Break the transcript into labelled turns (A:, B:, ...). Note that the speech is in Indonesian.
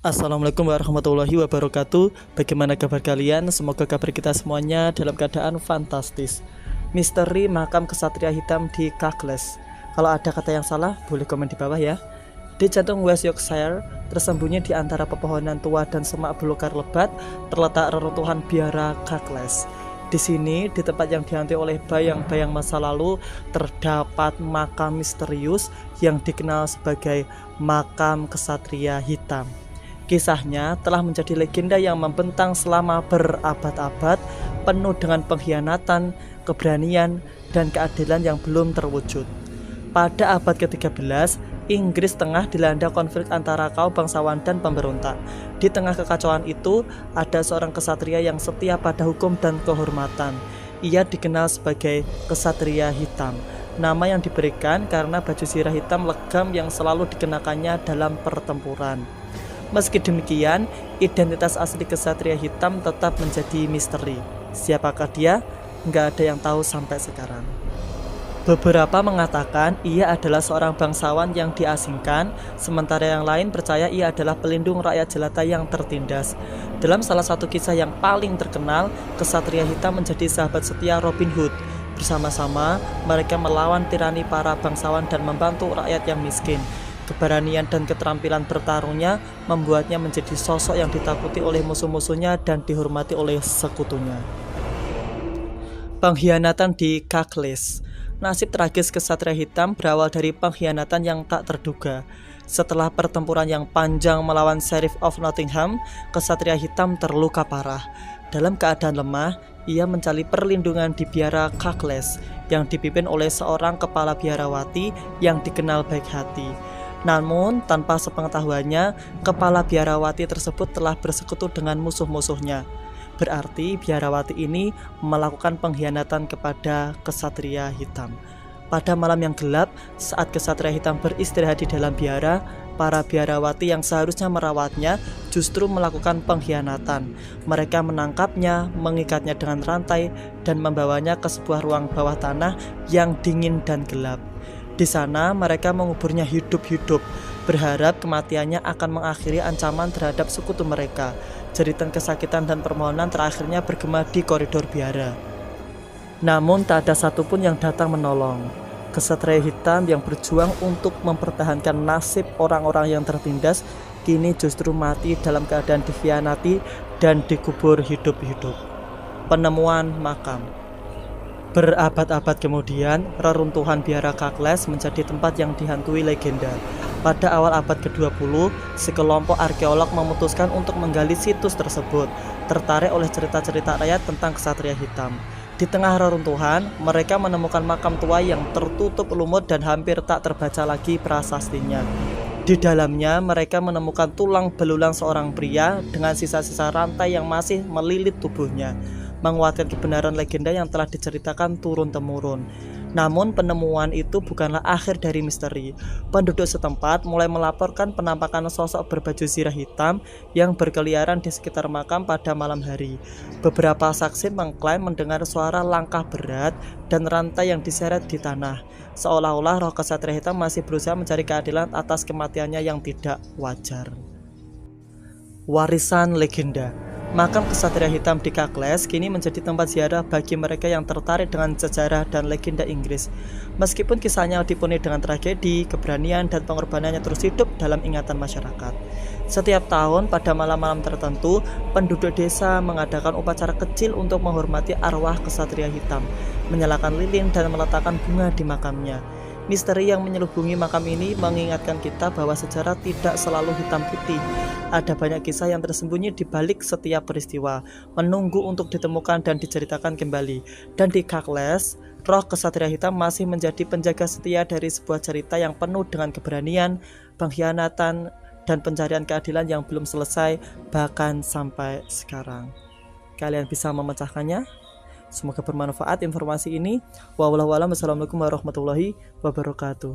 A: Assalamualaikum warahmatullahi wabarakatuh. Bagaimana kabar kalian? Semoga kabar kita semuanya dalam keadaan fantastis. Misteri makam kesatria hitam di Cackles. Kalau ada kata yang salah, boleh komen di bawah ya. Di jantung West Yorkshire, tersembunyi di antara pepohonan tua dan semak belukar lebat, terletak reruntuhan biara Cackles. Di sini, di tempat yang dihantui oleh bayang-bayang masa lalu, terdapat makam misterius yang dikenal sebagai makam kesatria hitam. Kisahnya telah menjadi legenda yang membentang selama berabad-abad, penuh dengan pengkhianatan, keberanian, dan keadilan yang belum terwujud. Pada abad ke-13, Inggris tengah dilanda konflik antara kaum bangsawan dan pemberontak. Di tengah kekacauan itu, ada seorang kesatria yang setia pada hukum dan kehormatan. Ia dikenal sebagai kesatria hitam. Nama yang diberikan karena baju zirah hitam legam yang selalu dikenakannya dalam pertempuran. Meski demikian, identitas asli kesatria hitam tetap menjadi misteri. Siapakah dia? Nggak ada yang tahu sampai sekarang. Beberapa mengatakan ia adalah seorang bangsawan yang diasingkan, sementara yang lain percaya ia adalah pelindung rakyat jelata yang tertindas. Dalam salah satu kisah yang paling terkenal, kesatria hitam menjadi sahabat setia Robin Hood. Bersama-sama, mereka melawan tirani para bangsawan dan membantu rakyat yang miskin. Keberanian dan keterampilan bertarungnya membuatnya menjadi sosok yang ditakuti oleh musuh-musuhnya dan dihormati oleh sekutunya. Pengkhianatan di Cackles. Nasib tragis kesatria hitam berawal dari pengkhianatan yang tak terduga. Setelah pertempuran yang panjang melawan Sheriff of Nottingham, kesatria hitam terluka parah. Dalam keadaan lemah, ia mencari perlindungan di biara Cackles yang dipimpin oleh seorang kepala biarawati yang dikenal baik hati. Namun, tanpa sepengetahuannya, kepala biarawati tersebut telah bersekutu dengan musuh-musuhnya. Berarti biarawati ini melakukan pengkhianatan kepada kesatria hitam. Pada malam yang gelap, saat kesatria hitam beristirahat di dalam biara, para biarawati yang seharusnya merawatnya justru melakukan pengkhianatan. Mereka menangkapnya, mengikatnya dengan rantai, dan membawanya ke sebuah ruang bawah tanah yang dingin dan gelap. Di sana mereka menguburnya hidup-hidup, berharap kematiannya akan mengakhiri ancaman terhadap sekutu mereka. Jeritan kesakitan dan permohonan terakhirnya bergema di koridor biara. Namun tak ada satupun yang datang menolong. Kesatria hitam yang berjuang untuk mempertahankan nasib orang-orang yang tertindas kini justru mati dalam keadaan dikhianati dan dikubur hidup-hidup. Penemuan makam. Berabad-abad kemudian, reruntuhan biara Cackles menjadi tempat yang dihantui legenda. Pada awal abad ke-20, sekelompok arkeolog memutuskan untuk menggali situs tersebut, tertarik oleh cerita-cerita rakyat tentang kesatria hitam. Di tengah reruntuhan, mereka menemukan makam tua yang tertutup lumut dan hampir tak terbaca lagi prasastinya. Di dalamnya, mereka menemukan tulang belulang seorang pria dengan sisa-sisa rantai yang masih melilit tubuhnya, menguatkan kebenaran legenda yang telah diceritakan turun-temurun. Namun penemuan itu bukanlah akhir dari misteri. Penduduk setempat mulai melaporkan penampakan sosok berbaju zirah hitam yang berkeliaran di sekitar makam pada malam hari. Beberapa saksi mengklaim mendengar suara langkah berat dan rantai yang diseret di tanah, seolah-olah roh kesatria hitam masih berusaha mencari keadilan atas kematiannya yang tidak wajar. Warisan legenda. Makam kesatria hitam di Cackles kini menjadi tempat ziarah bagi mereka yang tertarik dengan sejarah dan legenda Inggris. Meskipun kisahnya dipenuhi dengan tragedi, keberanian, dan pengorbanannya terus hidup dalam ingatan masyarakat. Setiap tahun pada malam-malam tertentu, penduduk desa mengadakan upacara kecil untuk menghormati arwah kesatria hitam, menyalakan lilin dan meletakkan bunga di makamnya. Misteri yang menyelubungi makam ini mengingatkan kita bahwa sejarah tidak selalu hitam putih. Ada banyak kisah yang tersembunyi di balik setiap peristiwa, menunggu untuk ditemukan dan diceritakan kembali. Dan di Cackles, roh kesatria hitam masih menjadi penjaga setia dari sebuah cerita yang penuh dengan keberanian, pengkhianatan, dan pencarian keadilan yang belum selesai bahkan sampai sekarang. Kalian bisa memecahkannya? Semoga bermanfaat informasi ini. Wassalamualaikum warahmatullahi wabarakatuh.